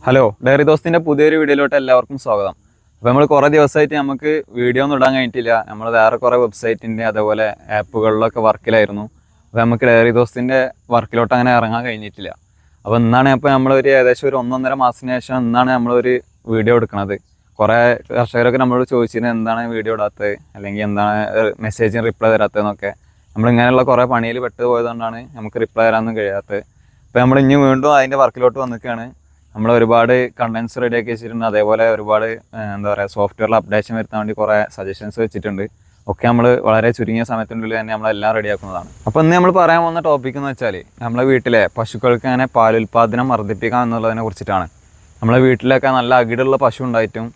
Hello diary ദോസ്തിൻ്റെ പുതിയൊരു വീഡിയോയിലോട്ട് എല്ലാവർക്കും സ്വാഗതം. അപ്പോൾ നമ്മൾ കുറേ ദിവസമായിട്ട് നമുക്ക് വീഡിയോ ഒന്നും ഇടാൻ കഴിഞ്ഞിട്ടില്ല. നമ്മൾ വേറെ കുറേ വെബ്സൈറ്റിൻ്റെ അതേപോലെ ആപ്പുകളിലൊക്കെ വർക്കിലായിരുന്നു. അപ്പോൾ നമുക്ക് ഡയറി ദോസ്തിൻ്റെ വർക്കിലോട്ട് അങ്ങനെ ഇറങ്ങാൻ കഴിഞ്ഞിട്ടില്ല. അപ്പോൾ ഇന്നാണ് നമ്മളൊരു ഏകദേശം ഒരു 1.5 മാസത്തിന് ശേഷം ഇന്നാണ് നമ്മളൊരു വീഡിയോ എടുക്കുന്നത്. കുറേ കർഷകരൊക്കെ നമ്മളോട് ചോദിച്ചിരുന്നത് എന്താണ് വീഡിയോ ഇടാത്തത്, അല്ലെങ്കിൽ എന്താണ് മെസ്സേജിന് റിപ്ലൈ തരാത്തതെന്നൊക്കെ. നമ്മളിങ്ങനെയുള്ള കുറേ പണിയിൽ പെട്ട് പോയതുകൊണ്ടാണ് നമുക്ക് റിപ്ലൈ തരാനൊന്നും കഴിയാത്തത്. അപ്പോൾ നമ്മൾ ഇനി വീണ്ടും അതിൻ്റെ വർക്കിലോട്ട് വന്നിരിക്കുകയാണ്. നമ്മൾ ഒരുപാട് കണ്ടൻസ് റെഡിയാക്കി വെച്ചിട്ടുണ്ട്. അതേപോലെ ഒരുപാട് എന്താ പറയുക സോഫ്റ്റ്വെയറിൽ അപ്ഡേഷൻ വരുത്താൻ വേണ്ടി കുറേ സജഷൻസ് വെച്ചിട്ടുണ്ട്. ഒക്കെ നമ്മൾ വളരെ ചുരുങ്ങിയ സമയത്തിനുള്ളിൽ തന്നെ നമ്മളെല്ലാം റെഡിയാക്കുന്നതാണ്. അപ്പോൾ ഇന്ന് നമ്മൾ പറയാൻ പോകുന്ന ടോപ്പിക് എന്ന് വെച്ചാൽ നമ്മളെ വീട്ടിലെ പശുക്കൾക്ക് അങ്ങനെ പാലുൽപാദനം വർദ്ധിപ്പിക്കാം എന്നുള്ളതിനെ കുറിച്ചിട്ടാണ്. നമ്മളെ വീട്ടിലൊക്കെ നല്ല അകിടുള്ള പശു ഉണ്ടായിട്ടും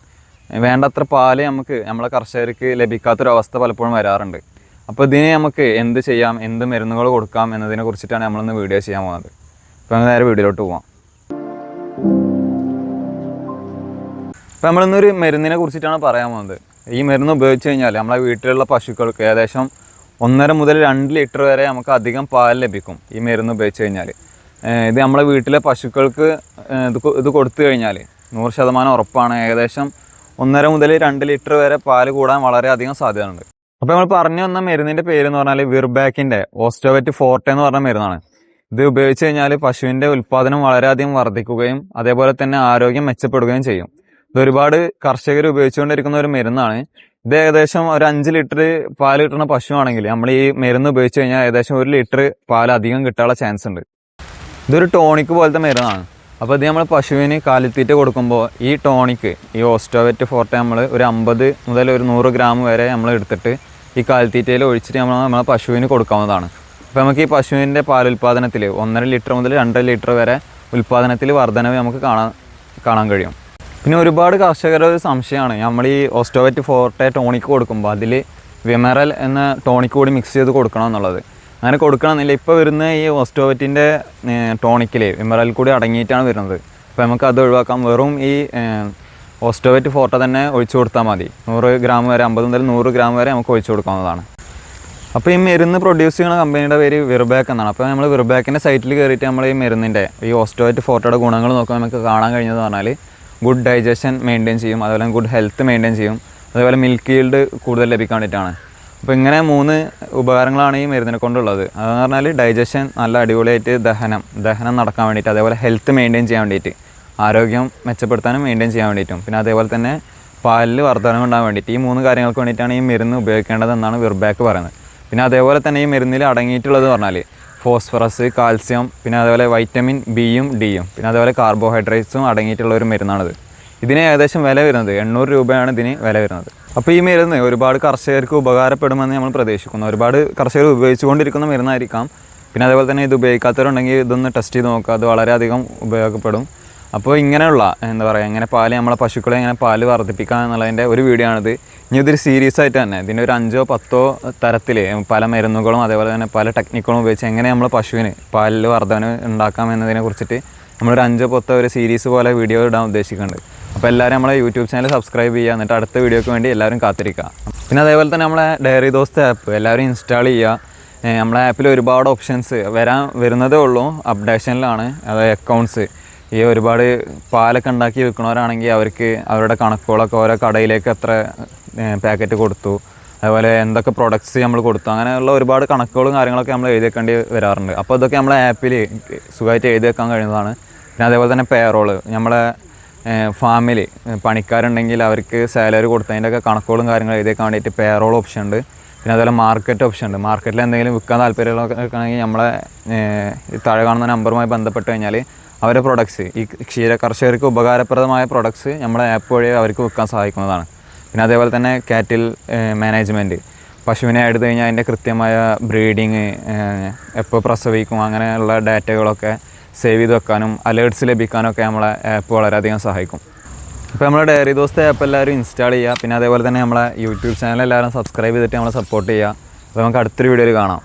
വേണ്ടത്ര പാല് നമ്മളെ കർഷകർക്ക് ലഭിക്കാത്തൊരവസ്ഥ പലപ്പോഴും വരാറുണ്ട്. അപ്പോൾ ഇതിന് നമുക്ക് എന്ത് ചെയ്യാം, എന്ത് മരുന്നുകൾ കൊടുക്കാം എന്നതിനെ കുറിച്ചിട്ടാണ് നമ്മളിന്ന് വീഡിയോ ചെയ്യാൻ പോകുന്നത്. അപ്പോൾ നേരെ വീഡിയോയിലോട്ട് പോകാം. അപ്പോൾ നമ്മളിന്നൊരു മരുന്നിനെ കുറിച്ചിട്ടാണ് പറയാൻ പോകുന്നത്. ഈ മരുന്ന് ഉപയോഗിച്ച് കഴിഞ്ഞാൽ നമ്മളെ വീട്ടിലുള്ള പശുക്കൾക്ക് ഏകദേശം 1.5 മുതൽ 2 ലിറ്റർ വരെ നമുക്ക് അധികം പാൽ ലഭിക്കും ഈ മരുന്ന് ഉപയോഗിച്ച് കഴിഞ്ഞാൽ. ഇത് നമ്മളെ വീട്ടിലെ പശുക്കൾക്ക് ഇത് കൊടുത്തു കഴിഞ്ഞാൽ 100% ഉറപ്പാണ്. ഏകദേശം 1.5 മുതൽ 2 ലിറ്റർ വരെ പാൽ കൂടാൻ വളരെയധികം സാധ്യതയുണ്ട്. അപ്പോൾ നമ്മൾ പറഞ്ഞു വന്ന മരുന്നിൻ്റെ പേരെന്ന് പറഞ്ഞാൽ വിർബാക്കിൻ്റെ ഓസ്റ്റോവെറ്റ് ഫോർട്ടെ എന്ന് പറഞ്ഞ മരുന്നാണ്. ഇത് ഉപയോഗിച്ച് കഴിഞ്ഞാൽ പശുവിൻ്റെ ഉൽപ്പാദനം വളരെയധികം വർദ്ധിക്കുകയും അതേപോലെ തന്നെ ആരോഗ്യം മെച്ചപ്പെടുകയും ചെയ്യും. ഇതൊരുപാട് കർഷകർ ഉപയോഗിച്ചുകൊണ്ടിരിക്കുന്ന ഒരു മരുന്നാണ്. ഇത് ഏകദേശം ഒരു 5 ലിറ്റർ പാൽ കിട്ടുന്ന പശുവാണെങ്കിൽ നമ്മൾ ഈ മരുന്ന് ഉപയോഗിച്ച് കഴിഞ്ഞാൽ ഏകദേശം 1 ലിറ്റർ പാൽ അധികം കിട്ടാനുള്ള ചാൻസ് ഉണ്ട്. ഇതൊരു ടോണിക് പോലത്തെ മരുന്നാണ്. അപ്പോൾ ഇത് നമ്മൾ പശുവിന് കാലിത്തീറ്റ കൊടുക്കുമ്പോൾ ഈ ടോണിക്ക്, ഈ ഓസ്റ്റോവെറ്റ് ഫോർട്ടെ നമ്മൾ ഒരു 50 മുതൽ ഒരു 100 ഗ്രാം വരെ നമ്മൾ എടുത്തിട്ട് ഈ കാലിത്തീറ്റയിൽ ഒഴിച്ചിട്ട് നമ്മളെ പശുവിന് കൊടുക്കാവുന്നതാണ്. അപ്പോൾ നമുക്ക് ഈ പശുവിൻ്റെ പാലുൽപാദനത്തിൽ 1.5 ലിറ്റർ മുതൽ 2 ലിറ്റർ വരെ ഉൽപ്പാദനത്തിൽ വർധനവ് നമുക്ക് കാണാൻ കഴിയും. പിന്നെ ഒരുപാട് കർഷകരുടെ ഒരു സംശയമാണ്, നമ്മൾ ഈ ഓസ്റ്റോവെറ്റ് ഫോർട്ടെ ടോണിക് കൊടുക്കുമ്പോൾ അതിൽ വിമറൽ എന്ന ടോണിക് കൂടി മിക്സ് ചെയ്ത് കൊടുക്കണം എന്നുള്ളത്. അങ്ങനെ കൊടുക്കണമെന്നില്ല. ഇപ്പോൾ വരുന്ന ഈ ഓസ്റ്റോവെറ്റിൻ്റെ ടോണിക്കിൽ വിമറൽ കൂടി അടങ്ങിയിട്ടാണ് വരുന്നത്. അപ്പോൾ നമുക്ക് അത് ഒഴിവാക്കാം. വെറും ഈ ഓസ്റ്റോവെറ്റ് ഫോർട്ടെ തന്നെ ഒഴിച്ചു കൊടുത്താൽ മതി. 100 ഗ്രാം വരെ, 50 മുതൽ 100 ഗ്രാം വരെ നമുക്ക് ഒഴിച്ചു കൊടുക്കാവുന്നതാണ്. അപ്പോൾ ഈ മരുന്ന് പ്രൊഡ്യൂസ് ചെയ്യുന്ന കമ്പനിയുടെ പേര് വിർബാക്ക് എന്നാണ്. അപ്പോൾ നമ്മൾ വിർബാക്കിൻ്റെ സൈറ്റിൽ കയറിയിട്ട് നമ്മൾ ഈ മരുന്നിൻ്റെ ഈ ഓസ്റ്റോവെറ്റ് ഫോർട്ടെയുടെ ഗുണങ്ങൾ നോക്കുമ്പോൾ നമുക്ക് കാണാൻ കഴിഞ്ഞതെന്ന് പറഞ്ഞാൽ ഗുഡ് ഡൈജഷൻ മെയിൻറ്റെയിൻ ചെയ്യും, അതുപോലെ ഗുഡ് ഹെൽത്ത് മെയിൻറ്റെയിൻ ചെയ്യും, അതേപോലെ മിൽക്ക് ഈൽഡ് കൂടുതൽ ലഭിക്കാൻ വേണ്ടിയിട്ടാണ്. അപ്പോൾ ഇങ്ങനെ 3 ഉപകാരങ്ങളാണ് ഈ മരുന്നിനെ കൊണ്ടുള്ളത്. അതെന്ന് പറഞ്ഞാൽ ഡൈജഷൻ നല്ല അടിപൊളിയായിട്ട് ദഹനം നടക്കാൻ വേണ്ടിയിട്ട്, അതേപോലെ ഹെൽത്ത് മെയിൻറ്റെയിൻ ചെയ്യാൻ വേണ്ടിയിട്ട്, ആരോഗ്യം മെച്ചപ്പെടുത്താനും മെയിൻറ്റെയിൻ ചെയ്യാൻ വേണ്ടിയിട്ടും, പിന്നെ അതേപോലെ തന്നെ പാലിൽ വർധനം ഉണ്ടാകാൻ വേണ്ടിയിട്ട്, ഈ 3 കാര്യങ്ങൾക്ക് വേണ്ടിയിട്ടാണ് ഈ മരുന്ന് ഉപയോഗിക്കേണ്ടതെന്നാണ് വിർബാക്ക് പറയുന്നത്. പിന്നെ അതേപോലെ തന്നെ ഈ മരുന്നിൽ അടങ്ങിയിട്ടുള്ളത് പറഞ്ഞാൽ ഫോസ്ഫറസ്, കാൽസ്യം, പിന്നെ അതേപോലെ വൈറ്റമിൻ ബിയും ഡിയും, പിന്നെ അതേപോലെ കാർബോഹൈഡ്രേറ്റ്സും അടങ്ങിയിട്ടുള്ള ഒരു മരുന്നാണിത്. ഇതിന് ഏകദേശം വില വരുന്നത് 800 രൂപയാണ് ഇതിന് വില വരുന്നത്. അപ്പോൾ ഈ മരുന്ന് ഒരുപാട് കർഷകർക്ക് ഉപകാരപ്പെടുമെന്ന് നമ്മൾ പ്രതീക്ഷിക്കുന്നു. ഒരുപാട് കർഷകർ ഉപയോഗിച്ചുകൊണ്ടിരിക്കുന്ന മരുന്നായിരിക്കാം. പിന്നെ അതേപോലെ തന്നെ ഇത് ഉപയോഗിക്കാത്തവരുണ്ടെങ്കിൽ ഇതൊന്ന് ടെസ്റ്റ് ചെയ്ത് നോക്കുക, അത് വളരെയധികം ഉപയോഗപ്പെടും. അപ്പോൾ ഇങ്ങനെയുള്ള എന്താ പറയുക, എങ്ങനെ പാല് നമ്മളെ പശുക്കളെ എങ്ങനെ പാല് വർദ്ധിപ്പിക്കുക എന്നുള്ളതിൻ്റെ ഒരു വീഡിയോ ആണിത്. ഇനി ഇതൊരു സീരീസ് ആയിട്ട് തന്നെ ഇതിൻ്റെ ഒരു 5 or 10 തരത്തിൽ പല മരുന്നുകളും അതേപോലെ തന്നെ പല ടെക്നിക്കുകളും ഉപയോഗിച്ച് എങ്ങനെ നമ്മൾ പശുവിന് പാലിൽ വർധന ഉണ്ടാക്കാം എന്നതിനെ കുറിച്ചിട്ട് നമ്മളൊരു 5 or 10 ഒരു സീരീസ് പോലെ വീഡിയോ ഇടാൻ ഉദ്ദേശിക്കുന്നുണ്ട്. അപ്പോൾ എല്ലാവരും നമ്മളെ യൂട്യൂബ് ചാനൽ സബ്സ്ക്രൈബ് ചെയ്യുക, എന്നിട്ട് അടുത്ത വീഡിയോയ്ക്ക് വേണ്ടി എല്ലാവരും കാത്തിരിക്കുക. പിന്നെ അതേപോലെ തന്നെ നമ്മളെ DairyDosth ആപ്പ് എല്ലാവരും ഇൻസ്റ്റാൾ ചെയ്യുക. നമ്മളെ ആപ്പിൽ ഒരുപാട് ഓപ്ഷൻസ് വരുന്നതേ ഉള്ളൂ, അപ്ഡേഷനിലാണ്. അത് അക്കൗണ്ട്സ്, ഈ ഒരുപാട് പാലൊക്കെ ഉണ്ടാക്കി വിൽക്കുന്നവരാണെങ്കിൽ അവർക്ക് അവരുടെ കണക്കുകളൊക്കെ ഓരോ കടയിലേക്ക് എത്ര പാക്കറ്റ് കൊടുത്തു, അതുപോലെ എന്തൊക്കെ പ്രൊഡക്ട്സ് നമ്മൾ കൊടുത്തു, അങ്ങനെയുള്ള ഒരുപാട് കണക്കുകളും കാര്യങ്ങളൊക്കെ നമ്മൾ എഴുതി വെക്കേണ്ടി വരാറുണ്ട്. അപ്പോൾ ഇതൊക്കെ നമ്മളെ ആപ്പിൽ സുഖമായിട്ട് എഴുതി വെക്കാൻ കഴിയുന്നതാണ്. പിന്നെ അതേപോലെ തന്നെ പേറോള്, നമ്മളെ ഫാമിൽ പണിക്കാരുണ്ടെങ്കിൽ അവർക്ക് സാലറി കൊടുത്തതിൻ്റെയൊക്കെ കണക്കുകളും കാര്യങ്ങളും എഴുതി വെക്കാൻ വേണ്ടിയിട്ട് പേറോൾ ഓപ്ഷൻ ഉണ്ട്. പിന്നെ അതുപോലെ മാർക്കറ്റ് ഓപ്ഷൻ ഉണ്ട്. മാർക്കറ്റിൽ എന്തെങ്കിലും വിൽക്കാൻ താല്പര്യമുള്ളതൊക്കെ ആണെങ്കിൽ നമ്മളെ താഴെ കാണുന്ന നമ്പറുമായി ബന്ധപ്പെട്ട് കഴിഞ്ഞാൽ അവരുടെ പ്രൊഡക്ട്സ്, ഈ ക്ഷീര കർഷകർക്ക് ഉപകാരപ്രദമായ പ്രൊഡക്ട്സ് നമ്മളെ ആപ്പ് വഴി അവർക്ക് വിൽക്കാൻ സഹായിക്കുന്നതാണ്. പിന്നെ അതേപോലെ തന്നെ കാറ്റിൽ മാനേജ്മെൻറ്റ്, പശുവിനെ എടുത്തു കഴിഞ്ഞാൽ അതിൻ്റെ കൃത്യമായ ബ്രീഡിങ്, എപ്പോൾ പ്രസവിക്കും, അങ്ങനെയുള്ള ഡാറ്റകളൊക്കെ സേവ് ചെയ്ത് വെക്കാനും അലേർട്ട്സ് ലഭിക്കാനൊക്കെ നമ്മളെ ആപ്പ് വളരെയധികം സഹായിക്കും. അപ്പോൾ നമ്മളെ DairyDosth ആപ്പ് എല്ലാവരും ഇൻസ്റ്റാൾ ചെയ്യുക. പിന്നെ അതേപോലെ തന്നെ നമ്മളെ യൂട്യൂബ് ചാനൽ എല്ലാവരും സബ്സ്ക്രൈബ് ചെയ്തിട്ട് നമ്മളെ സപ്പോർട്ട് ചെയ്യുക. അപ്പോൾ നമുക്ക് അടുത്തൊരു വീഡിയോയിൽ കാണാം.